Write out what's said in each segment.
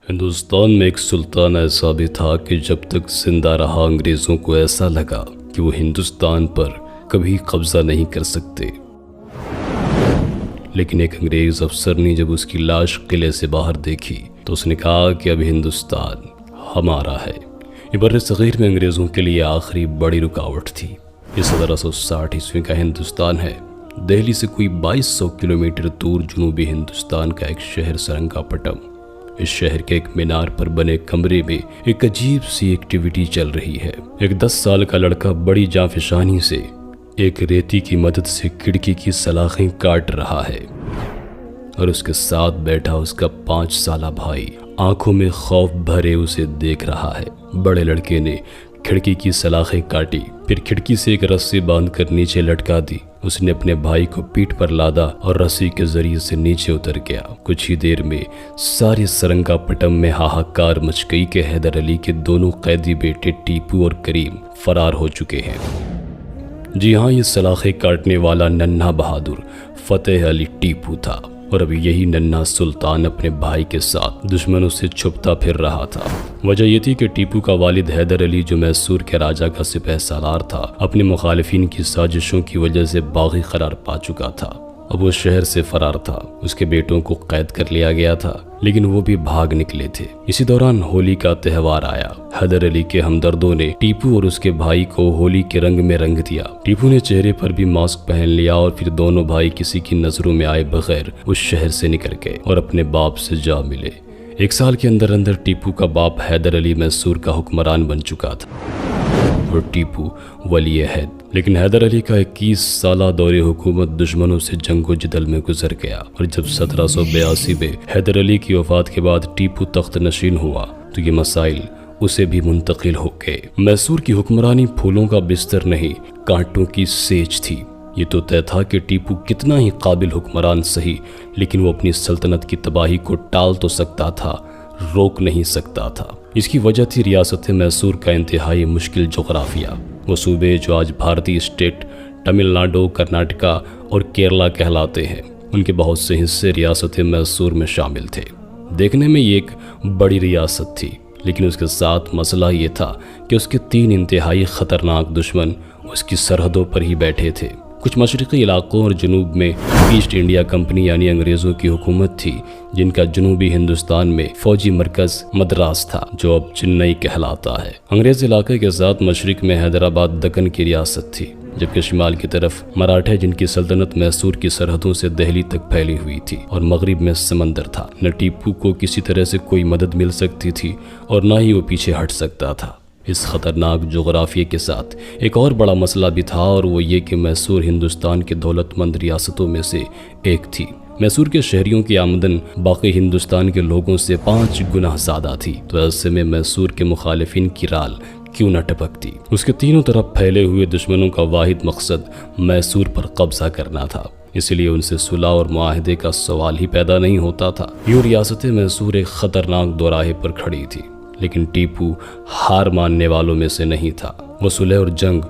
ہندوستان میں ایک سلطان ایسا بھی تھا کہ جب تک زندہ رہا انگریزوں کو ایسا لگا کہ وہ ہندوستان پر کبھی قبضہ نہیں کر سکتے۔ لیکن ایک انگریز افسر نے جب اس کی لاش قلعے سے باہر دیکھی تو اس نے کہا کہ اب ہندوستان ہمارا ہے۔ یہ بر صغیر میں انگریزوں کے لیے آخری بڑی رکاوٹ تھی۔ یہ 1760 عیسوی کا ہندوستان ہے۔ دہلی سے کوئی 2200 کلومیٹر دور جنوبی ہندوستان کا ایک شہر سرنگا پٹم۔ اس شہر کے ایک مینار پر بنے کمرے میں ایک عجیب سی ایکٹیویٹی چل رہی ہے۔ ایک 10 سال کا لڑکا بڑی جانفشانی سے ایک ریتی کی مدد سے کھڑکی کی سلاخیں کاٹ رہا ہے اور اس کے ساتھ بیٹھا اس کا 5 سالہ بھائی آنکھوں میں خوف بھرے اسے دیکھ رہا ہے۔ بڑے لڑکے نے کھڑکی کی سلاخیں کاٹی، پھر کھڑکی سے ایک رسی باندھ کر نیچے لٹکا دی۔ اس نے اپنے بھائی کو پیٹھ پر لادا اور رسی کے ذریعے سے نیچے اتر گیا۔ کچھ ہی دیر میں سارے سرنگا پٹم میں ہاہاکار مچ گئی کہ حیدر علی کے دونوں قیدی بیٹے ٹیپو اور کریم فرار ہو چکے ہیں۔ جی ہاں، یہ سلاخیں کاٹنے والا ننھا بہادر فتح علی ٹیپو تھا، اور ابھی یہی ننھا سلطان اپنے بھائی کے ساتھ دشمنوں سے چھپتا پھر رہا تھا۔ وجہ یہ تھی کہ ٹیپو کا والد حیدر علی، جو میسور کے راجہ کا سپہ سالار تھا، اپنے مخالفین کی سازشوں کی وجہ سے باغی قرار پا چکا تھا۔ اب وہ شہر سے فرار تھا۔ اس کے بیٹوں کو قید کر لیا گیا تھا، لیکن وہ بھی بھاگ نکلے تھے۔ اسی دوران ہولی کا تہوار آیا۔ حیدر علی کے ہمدردوں نے ٹیپو اور اس کے بھائی کو ہولی کے رنگ میں رنگ دیا۔ ٹیپو نے چہرے پر بھی ماسک پہن لیا اور پھر دونوں بھائی کسی کی نظروں میں آئے بغیر اس شہر سے نکل گئے اور اپنے باپ سے جا ملے۔ 1 سال کے اندر اندر ٹیپو کا باپ حیدر علی میسور کا حکمران بن چکا تھا اور ٹیپو ولی عہد۔ لیکن حیدر علی کا 21 سالہ دور حکومت دشمنوں سے جنگ و جدل میں گزر گیا، اور جب 1782 میں حیدر علی کی وفات کے بعد ٹیپو تخت نشین ہوا تو یہ مسائل اسے بھی منتقل ہو گئے۔ میسور کی حکمرانی پھولوں کا بستر نہیں، کانٹوں کی سیج تھی۔ یہ تو طے تھا کہ ٹیپو کتنا ہی قابل حکمران سہی، لیکن وہ اپنی سلطنت کی تباہی کو ٹال تو سکتا تھا، روک نہیں سکتا تھا۔ اس کی وجہ تھی ریاست میسور کا انتہائی مشکل جغرافیہ۔ وہ صوبے جو آج بھارتی اسٹیٹ تمل ناڈو، کرناٹکا اور کیرلا کہلاتے ہیں، ان کے بہت سے حصے ریاست میسور میں شامل تھے۔ دیکھنے میں یہ ایک بڑی ریاست تھی، لیکن اس کے ساتھ مسئلہ یہ تھا کہ اس کے 3 انتہائی خطرناک دشمن اس کی سرحدوں پر ہی بیٹھے تھے۔ کچھ مشرقی علاقوں اور جنوب میں ایسٹ انڈیا کمپنی یعنی انگریزوں کی حکومت تھی، جن کا جنوبی ہندوستان میں فوجی مرکز مدراس تھا، جو اب چنئی کہلاتا ہے۔ انگریز علاقے کے ساتھ مشرق میں حیدرآباد دکن کی ریاست تھی، جبکہ شمال کی طرف مراٹھے، جن کی سلطنت میسور کی سرحدوں سے دہلی تک پھیلی ہوئی تھی، اور مغرب میں سمندر تھا۔ نہ ٹیپو کو کسی طرح سے کوئی مدد مل سکتی تھی اور نہ ہی وہ پیچھے ہٹ سکتا تھا۔ اس خطرناک جغرافیے کے ساتھ ایک اور بڑا مسئلہ بھی تھا، اور وہ یہ کہ میسور ہندوستان کے دولت مند ریاستوں میں سے ایک تھی۔ میسور کے شہریوں کی آمدن باقی ہندوستان کے لوگوں سے 5 گنا زیادہ تھی، تو ایسے میں میسور کے مخالفین کی رال کیوں نہ ٹپکتی۔ اس کے تینوں طرف پھیلے ہوئے دشمنوں کا واحد مقصد میسور پر قبضہ کرنا تھا، اس لیے ان سے صلح اور معاہدے کا سوال ہی پیدا نہیں ہوتا تھا۔ یوں ریاست میسور ایک خطرناک دوراہے پر کھڑی تھی، لیکن ٹیپو ہار ماننے والوں میں سے نہیں تھا۔ وہ صلح اور جنگ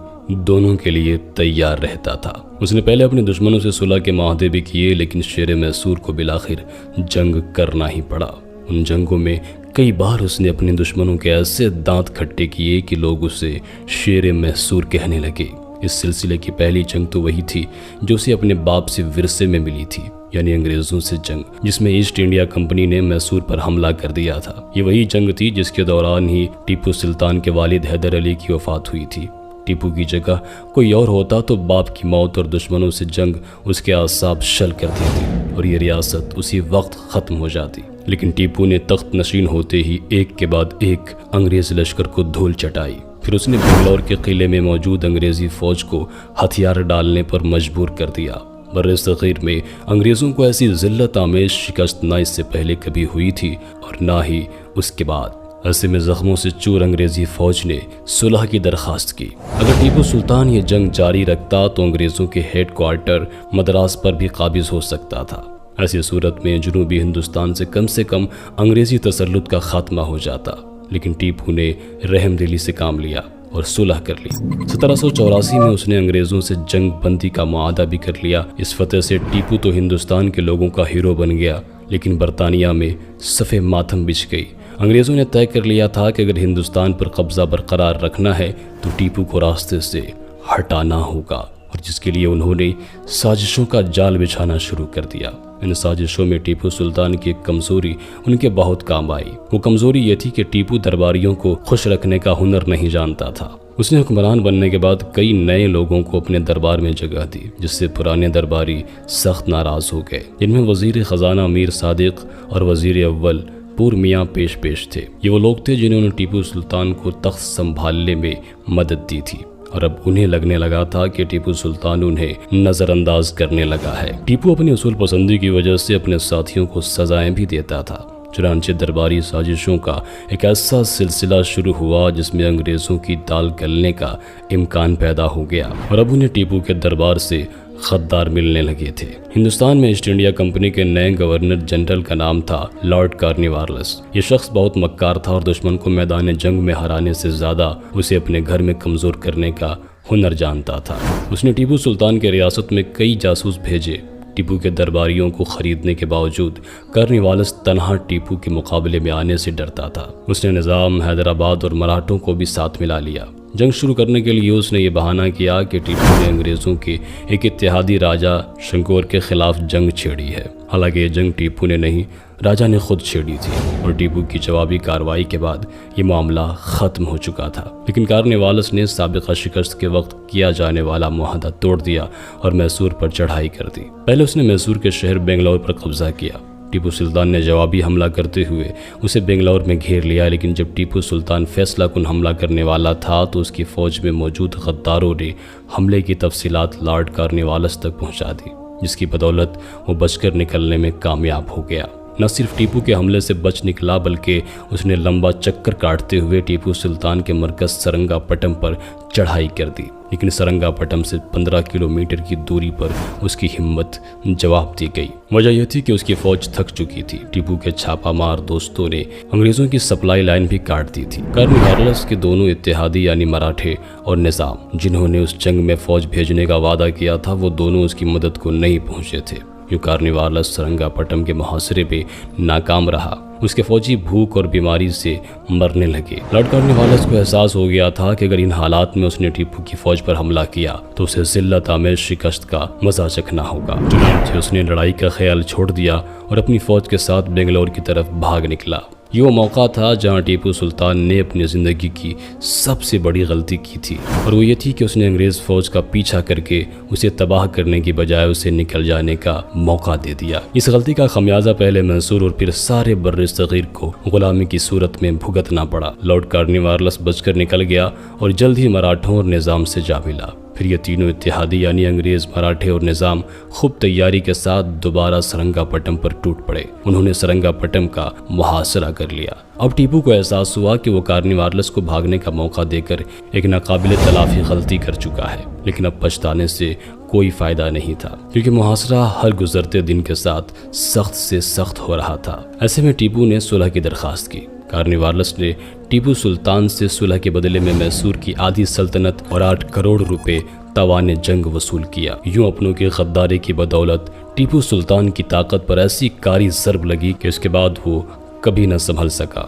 دونوں کے لیے تیار رہتا تھا۔ اس نے پہلے اپنے دشمنوں سے صلح کے معاہدے بھی کیے، لیکن شیر میسور کو بالآخر جنگ کرنا ہی پڑا۔ ان جنگوں میں کئی بار اس نے اپنے دشمنوں کے ایسے دانت کھٹے کیے کہ لوگ اسے شیر میسور کہنے لگے۔ اس سلسلے کی پہلی جنگ تو وہی تھی جو اسے اپنے باپ سے ورثے میں ملی تھی، یعنی انگریزوں سے جنگ، جس میں ایسٹ انڈیا کمپنی نے میسور پر حملہ کر دیا تھا۔ یہ وہی جنگ تھی جس کے دوران ہی ٹیپو سلطان کے والد حیدر علی کی وفات ہوئی تھی۔ ٹیپو کی جگہ کوئی اور ہوتا تو باپ کی موت اور دشمنوں سے جنگ اس کے اعصاب شل کر دیتی اور یہ ریاست اسی وقت ختم ہو جاتی۔ لیکن ٹیپو نے تخت نشین ہوتے ہی ایک کے بعد ایک انگریز لشکر کو دھول چٹائی۔ پھر اس نے بنگلور کے قلعے میں موجود انگریزی فوج کو ہتھیار ڈالنے پر مجبور کر دیا۔ بر صغیر میں انگریزوں کو ایسی ذلت آمیز شکست نہ اس سے پہلے کبھی ہوئی تھی اور نہ ہی اس کے بعد۔ ایسے میں زخموں سے چور انگریزی فوج نے صلح کی درخواست کی۔ اگر ٹیپو سلطان یہ جنگ جاری رکھتا تو انگریزوں کے ہیڈ کوارٹر مدراس پر بھی قابض ہو سکتا تھا۔ ایسی صورت میں جنوبی ہندوستان سے کم انگریزی تسلط کا خاتمہ ہو جاتا، لیکن ٹیپو نے رحم دلی سے کام لیا اور صلح کر لی۔ 1784 میں اس نے انگریزوں سے جنگ بندی کا معاہدہ بھی کر لیا۔ اس فتح سے ٹیپو تو ہندوستان کے لوگوں کا ہیرو بن گیا، لیکن برطانیہ میں صف ماتم بچھ گئی۔ انگریزوں نے طے کر لیا تھا کہ اگر ہندوستان پر قبضہ برقرار رکھنا ہے تو ٹیپو کو راستے سے ہٹانا ہوگا، اور جس کے لیے انہوں نے سازشوں کا جال بچھانا شروع کر دیا۔ ان سازشوں میں ٹیپو سلطان کی ایک کمزوری ان کے بہت کام آئی۔ وہ کمزوری یہ تھی کہ ٹیپو درباریوں کو خوش رکھنے کا ہنر نہیں جانتا تھا۔ اس نے حکمران بننے کے بعد کئی نئے لوگوں کو اپنے دربار میں جگہ دی، جس سے پرانے درباری سخت ناراض ہو گئے، جن میں وزیر خزانہ میر صادق اور وزیر اول پور میاں پیش تھے۔ یہ وہ لوگ تھے جنہوں نے ٹیپو سلطان کو تخت سنبھالنے میں مدد دی تھی، اور اب انہیں لگنے لگا تھا کہ ٹیپو سلطان انہیں نظر انداز کرنے لگا ہے۔ ٹیپو اپنی اصول پسندی کی وجہ سے اپنے ساتھیوں کو سزائیں بھی دیتا تھا۔ چنانچہ درباری سازشوں کا ایک ایسا سلسلہ شروع ہوا جس میں انگریزوں کی دال گلنے کا امکان پیدا ہو گیا، اور اب انہیں ٹیپو کے دربار سے غدار ملنے لگے تھے۔ ہندوستان میں ایسٹ انڈیا کمپنی کے نئے گورنر جنرل کا نام تھا لارڈ کارنیوالس۔ یہ شخص بہت مکار تھا اور دشمن کو میدان جنگ میں ہرانے سے زیادہ اسے اپنے گھر میں کمزور کرنے کا ہنر جانتا تھا۔ اس نے ٹیپو سلطان کے ریاست میں کئی جاسوس بھیجے۔ ٹیپو کے درباریوں کو خریدنے کے باوجود کارنیوالس تنہا ٹیپو کے مقابلے میں آنے سے ڈرتا تھا۔ اس نے نظام، حیدرآباد اور مراٹھوں کو بھی ساتھ ملا لیا۔ جنگ شروع کرنے کے لیے اس نے یہ بہانہ کیا کہ ٹیپو نے انگریزوں کے ایک اتحادی راجہ شنکور کے خلاف جنگ چھیڑی ہے۔ حالانکہ یہ جنگ ٹیپو نے نہیں، راجہ نے خود چھیڑی تھی، اور ٹیپو کی جوابی کارروائی کے بعد یہ معاملہ ختم ہو چکا تھا۔ لیکن کارنیوالس نے سابقہ شکست کے وقت کیا جانے والا معاہدہ توڑ دیا اور میسور پر چڑھائی کر دی۔ پہلے اس نے میسور کے شہر بنگلور پر قبضہ کیا۔ ٹیپو سلطان نے جوابی حملہ کرتے ہوئے اسے بنگلور میں گھیر لیا، لیکن جب ٹیپو سلطان فیصلہ کن حملہ کرنے والا تھا تو اس کی فوج میں موجود غداروں نے حملے کی تفصیلات لارڈ کارنیوالس تک پہنچا دی، جس کی بدولت وہ بچ کر نکلنے میں کامیاب ہو گیا۔ نہ صرف ٹیپو کے حملے سے بچ نکلا بلکہ اس نے لمبا چکر کاٹتے ہوئے ٹیپو سلطان کے مرکز سرنگا پٹم پر چڑھائی کر دی، لیکن سرنگا پٹم سے 15 کلومیٹر کی دوری پر اس کی ہمت جواب دی گئی۔ وجہ یہ تھی کہ اس کی فوج تھک چکی تھی۔ ٹیپو کے چھاپا مار دوستوں نے انگریزوں کی سپلائی لائن بھی کاٹ دی تھی۔ کارنیوالس کے دونوں اتحادی یعنی مراٹھے اور نظام، جنہوں نے اس جنگ میں فوج بھیجنے کا وعدہ کیا تھا، وہ دونوں اس کی مدد کو نہیں پہنچے تھے۔ یوں کارنیوالس سرنگا پٹم کے محاصرے پہ ناکام رہا۔ اس کے فوجی بھوک اور بیماری سے مرنے لگے۔ لارڈ کارنیوالس کو احساس ہو گیا تھا کہ اگر ان حالات میں اس نے ٹیپو کی فوج پر حملہ کیا تو اسے ذلت آمیز شکست کا مزہ چکھنا ہوگا۔ چنانچہ اس نے لڑائی کا خیال چھوڑ دیا اور اپنی فوج کے ساتھ بنگلور کی طرف بھاگ نکلا۔ یہ وہ موقع تھا جہاں ٹیپو سلطان نے اپنی زندگی کی سب سے بڑی غلطی کی تھی، اور وہ یہ تھی کہ اس نے انگریز فوج کا پیچھا کر کے اسے تباہ کرنے کی بجائے اسے نکل جانے کا موقع دے دیا۔ اس غلطی کا خمیازہ پہلے میسور اور پھر سارے بر صغیر کو غلامی کی صورت میں بھگتنا پڑا۔ لارڈ کارنیوالس بچ کر نکل گیا اور جلد ہی مراٹھوں اور نظام سے جا ملا۔ پھر یہ تینوں اتحادی یعنی انگریز، مراٹھے اور نظام خوب تیاری کے ساتھ دوبارہ سرنگا پٹم پر ٹوٹ پڑے۔ انہوں نے سرنگا پٹم کا محاصرہ کر لیا۔ اب ٹیپو کو احساس ہوا کہ وہ کارنیوالس کو بھاگنے کا موقع دے کر ایک ناقابل تلافی غلطی کر چکا ہے، لیکن اب پچھتانے سے کوئی فائدہ نہیں تھا، کیونکہ محاصرہ ہر گزرتے دن کے ساتھ سخت سے سخت ہو رہا تھا۔ ایسے میں ٹیپو نے صلح کی درخواست کی۔ کارنیوالس نے ٹیپو سلطان سے صلح کے بدلے میں میسور کی آدھی سلطنت اور 8 کروڑ روپے تاوان جنگ وصول کیا۔ یوں اپنوں کی غداری کی بدولت ٹیپو سلطان کی طاقت پر ایسی کاری ضرب لگی کہ اس کے بعد وہ کبھی نہ سنبھل سکا۔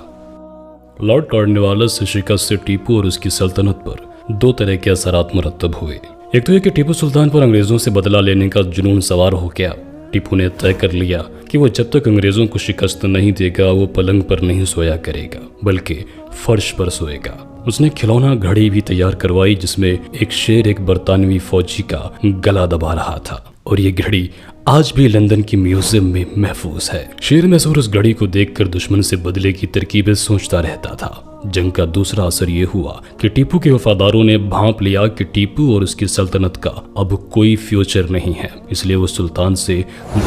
لارڈ کارنیوالس سے شکست سے ٹیپو اور اس کی سلطنت پر 2 طرح کے اثرات مرتب ہوئے۔ ایک تو یہ کہ ٹیپو سلطان پر انگریزوں سے بدلہ لینے کا جنون سوار ہو گیا۔ ٹیپو نے طے کر لیا کہ وہ جب تک انگریزوں کو شکست نہیں دے گا وہ پلنگ پر نہیں سویا کرے گا بلکہ فرش پر سوئے گا۔ اس نے کھلونا گھڑی بھی تیار کروائی جس میں ایک شیر ایک برطانوی فوجی کا گلا دبا رہا تھا، اور یہ گھڑی آج بھی لندن کی میوزیم میں محفوظ ہے۔ شیر میسور اس گھڑی کو دیکھ کر دشمن سے بدلے کی ترکیبیں سوچتا رہتا تھا۔ جنگ کا دوسرا اثر یہ ہوا کہ ٹیپو کے وفاداروں نے بھانپ لیا کہ ٹیپو اور اس کی سلطنت کا اب کوئی فیوچر نہیں ہے، اس لیے وہ سلطان سے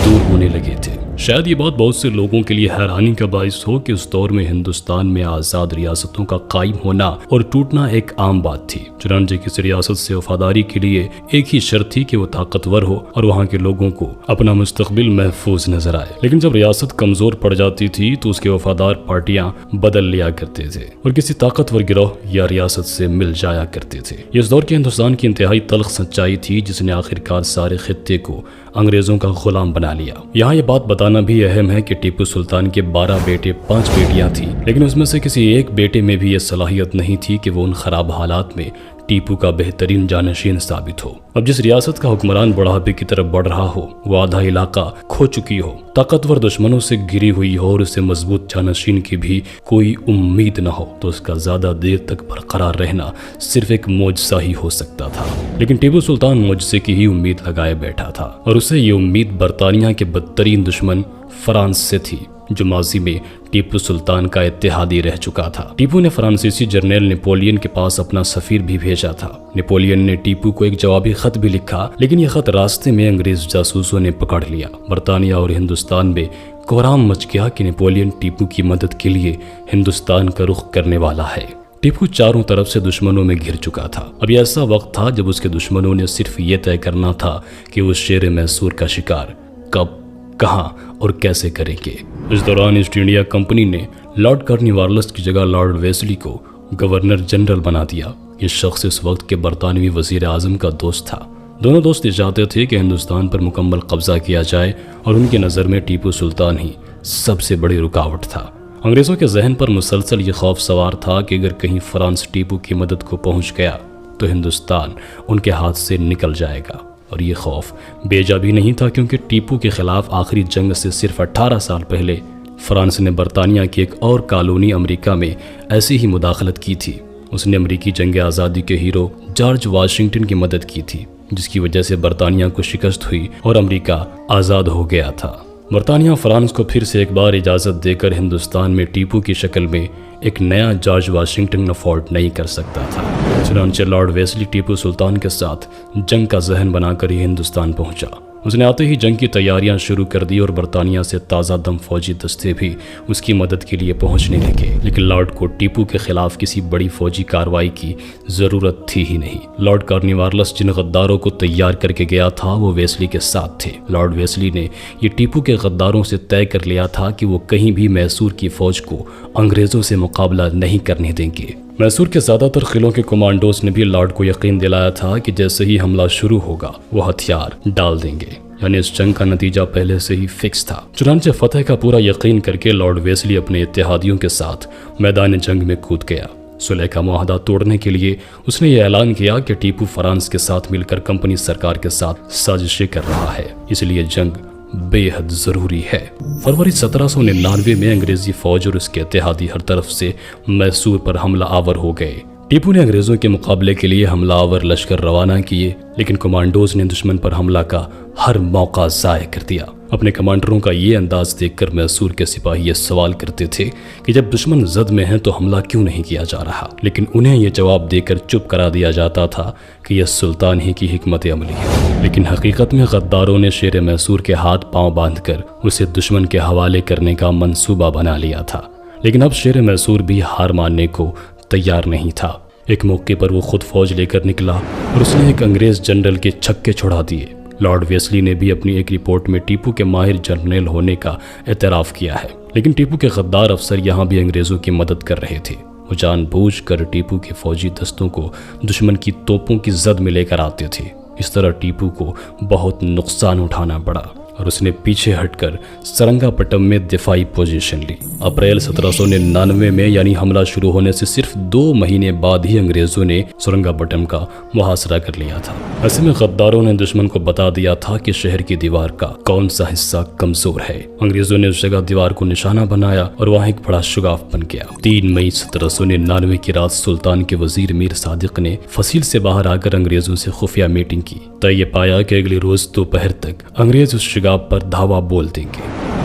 دور ہونے لگے تھے۔ شاید یہ بات بہت سے لوگوں کے لیے حیرانی کا باعث ہو کہ اس دور میں ہندوستان میں آزاد ریاستوں کا قائم ہونا اور ٹوٹنا ایک عام بات تھی۔ چنانچہ کسی ریاست سے وفاداری کے لیے ایک ہی شرط تھی کہ وہ طاقتور ہو اور وہاں کے لوگوں کو اپنا مستقبل محفوظ نظر آئے۔ لیکن جب ریاست کمزور پڑ جاتی تھی تو اس کے وفادار پارٹیاں بدل لیا کرتے تھے اور کسی طاقتور گروہ یا ریاست سے مل جایا کرتے تھے۔ یہ اس دور کے ہندوستان کی انتہائی تلخ سچائی تھی جس نے آخرکار سارے خطے کو انگریزوں کا غلام بنا لیا۔ یہاں یہ بات بتانا بھی اہم ہے کہ ٹیپو سلطان کے 12 بیٹے 5 بیٹیاں تھیں، لیکن اس میں سے کسی ایک بیٹے میں بھی یہ صلاحیت نہیں تھی کہ وہ ان خراب حالات میں ٹیپو کا بہترین جانشین ثابت ہو۔ اب جس ریاست کا حکمران بڑھاپے کی طرف بڑھ رہا ہو، وہ آدھا علاقہ کھو چکی ہو، طاقتور دشمنوں سے گری ہوئی ہو اور اسے مضبوط جانشین کی بھی کوئی امید نہ ہو، تو اس کا زیادہ دیر تک برقرار رہنا صرف ایک معجزہ ہی ہو سکتا تھا۔ لیکن ٹیپو سلطان معجزے کی ہی امید لگائے بیٹھا تھا، اور اسے یہ امید برطانیہ کے بدترین دشمن فرانس سے تھی، جو ماضی میں ٹیپو سلطان کا اتحادی رہ چکا تھا۔ ٹیپو نے فرانسیسی جنرل نیپولین کے پاس اپنا سفیر بھی بھیجا تھا۔ نیپولین نے ٹیپو کو ایک جوابی خط بھی لکھا، لیکن یہ خط راستے میں انگریز جاسوسوں نے پکڑ لیا۔ برطانیہ اور ہندوستان میں کوہرام مچ گیا کہ نیپولین ٹیپو کی مدد کے لیے ہندوستان کا رخ کرنے والا ہے۔ ٹیپو چاروں طرف سے دشمنوں میں گھر چکا تھا۔ اب یہ ایسا وقت تھا جب اس کے دشمنوں نے صرف یہ طے کرنا تھا کہ وہ شیر میسور کا شکار کب، کہاں اور کیسے کریں گے۔ اس دوران ایسٹ انڈیا کمپنی نے لارڈ کارنوالیس کی جگہ لارڈ ویسلی کو گورنر جنرل بنا دیا۔ یہ شخص اس وقت کے برطانوی وزیر اعظم کا دوست تھا۔ دونوں دوست چاہتے تھے کہ ہندوستان پر مکمل قبضہ کیا جائے، اور ان کی نظر میں ٹیپو سلطان ہی سب سے بڑی رکاوٹ تھا۔ انگریزوں کے ذہن پر مسلسل یہ خوف سوار تھا کہ اگر کہیں فرانس ٹیپو کی مدد کو پہنچ گیا تو ہندوستان ان کے ہاتھ سے نکل جائے گا۔ اور یہ خوف بیجا بھی نہیں تھا، کیونکہ ٹیپو کے خلاف آخری جنگ سے صرف 18 سال پہلے فرانس نے برطانیہ کی ایک اور کالونی امریکہ میں ایسی ہی مداخلت کی تھی۔ اس نے امریکی جنگ آزادی کے ہیرو جارج واشنگٹن کی مدد کی تھی، جس کی وجہ سے برطانیہ کو شکست ہوئی اور امریکہ آزاد ہو گیا تھا۔ برطانیہ فرانس کو پھر سے ایک بار اجازت دے کر ہندوستان میں ٹیپو کی شکل میں ایک نیا جارج واشنگٹن افورڈ نہیں کر سکتا تھا۔ چنانچہ لارڈ ویسلی ٹیپو سلطان کے ساتھ جنگ کا ذہن بنا کر ہی ہندوستان پہنچا۔ اس نے آتے ہی جنگ کی تیاریاں شروع کر دی اور برطانیہ سے تازہ دم فوجی دستے بھی اس کی مدد کے لیے پہنچنے لگے۔ لیکن لارڈ کو ٹیپو کے خلاف کسی بڑی فوجی کارروائی کی ضرورت تھی ہی نہیں۔ لارڈ کارنوالیس جن غداروں کو تیار کر کے گیا تھا وہ ویسلی کے ساتھ تھے۔ لارڈ ویسلی نے یہ ٹیپو کے غداروں سے طے کر لیا تھا کہ وہ کہیں بھی میسور کی فوج کو انگریزوں سے مقابلہ نہیں کرنے دیں گے۔ میسور کے زیادہ تر قلعوں کے کمانڈوز نے بھی لارڈ کو یقین دلایا تھا کہ جیسے ہی حملہ شروع ہوگا وہ ہتھیار ڈال دیں گے، یعنی اس جنگ کا نتیجہ پہلے سے ہی فکس تھا۔ چنانچہ فتح کا پورا یقین کر کے لارڈ ویسلی اپنے اتحادیوں کے ساتھ میدان جنگ میں کود گیا۔ صلح کا معاہدہ توڑنے کے لیے اس نے یہ اعلان کیا کہ ٹیپو فرانس کے ساتھ مل کر کمپنی سرکار کے ساتھ سازشیں کر رہا ہے، اس لیے جنگ بے حد ضروری ہے۔ فروری 1799 میں انگریزی فوج اور اس کے اتحادی ہر طرف سے میسور پر حملہ آور ہو گئے۔ ٹیپو نے انگریزوں کے مقابلے کے لیے حملہ آور لشکر روانہ کیے، لیکن کمانڈوز نے دشمن پر حملہ کا ہر موقع ضائع کر دیا۔ اپنے کمانڈروں کا یہ انداز دیکھ کر میسور کے سپاہی یہ سوال کرتے تھے کہ جب دشمن زد میں ہیں تو حملہ کیوں نہیں کیا جا رہا، لیکن انہیں یہ جواب دے کر چپ کرا دیا جاتا تھا کہ یہ سلطان ہی کی حکمت عملی ہے۔ لیکن حقیقت میں غداروں نے شیر میسور کے ہاتھ پاؤں باندھ کر اسے دشمن کے حوالے کرنے کا منصوبہ بنا لیا تھا۔ لیکن اب شیر میسور بھی ہار ماننے کو تیار نہیں تھا۔ ایک موقع پر وہ خود فوج لے کر نکلا اور اس نے ایک انگریز جنرل کے چھکے چھڑا دیے۔ لارڈ ویسلی نے بھی اپنی ایک رپورٹ میں ٹیپو کے ماہر جنرل ہونے کا اعتراف کیا ہے، لیکن ٹیپو کے غدار افسر یہاں بھی انگریزوں کی مدد کر رہے تھے۔ وہ جان بوجھ کر ٹیپو کے فوجی دستوں کو دشمن کی توپوں کی زد میں لے کر آتے تھے۔ اس طرح ٹیپو کو بہت نقصان اٹھانا پڑا اور اس نے پیچھے ہٹ کر سرنگا پٹم میں دفاعی پوزیشن لی۔ اپریل 1799 میں یعنی حملہ شروع ہونے سے صرف 2 مہینے بعد ہی انگریزوں نے سرنگا پٹم کا محاصرہ کر لیا تھا۔ ایسے میں غداروں نے دشمن کو بتا دیا تھا کہ شہر کی دیوار کا کون سا حصہ کمزور ہے۔ انگریزوں نے اس جگہ دیوار کو نشانہ بنایا اور وہاں ایک بڑا شگاف بن گیا۔ 3 مئی 1799 کی رات سلطان کے وزیر میر صادق نے فصیل سے باہر آ کر انگریزوں سے خفیہ میٹنگ کی۔ تو یہ پایا کہ اگلی روز دوپہر تک انگریز اس شگاف پر دھاوا بول دیں گے،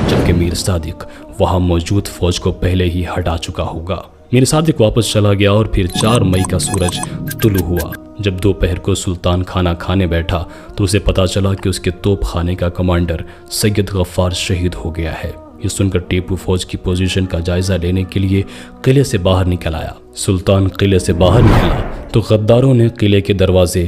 جبکہ میر صادق وہاں موجود فوج کو پہلے ہی ہٹا چکا ہوگا۔ میر صادق واپس چلا گیا اور پھر 4 مئی کا سورج طلوع ہوا۔ جب دوپہر کو سلطان کھانا کھانے بیٹھا تو اسے پتا چلا کہ اس کے توپ خانے کا کمانڈر سید غفار شہید ہو گیا ہے۔ یہ سن کر ٹیپو فوج کی پوزیشن کا جائزہ لینے کے لیے قلعے سے باہر نکل آیا۔ سلطان قلعے سے باہر نکلا تو غداروں نے قلعے کے دروازے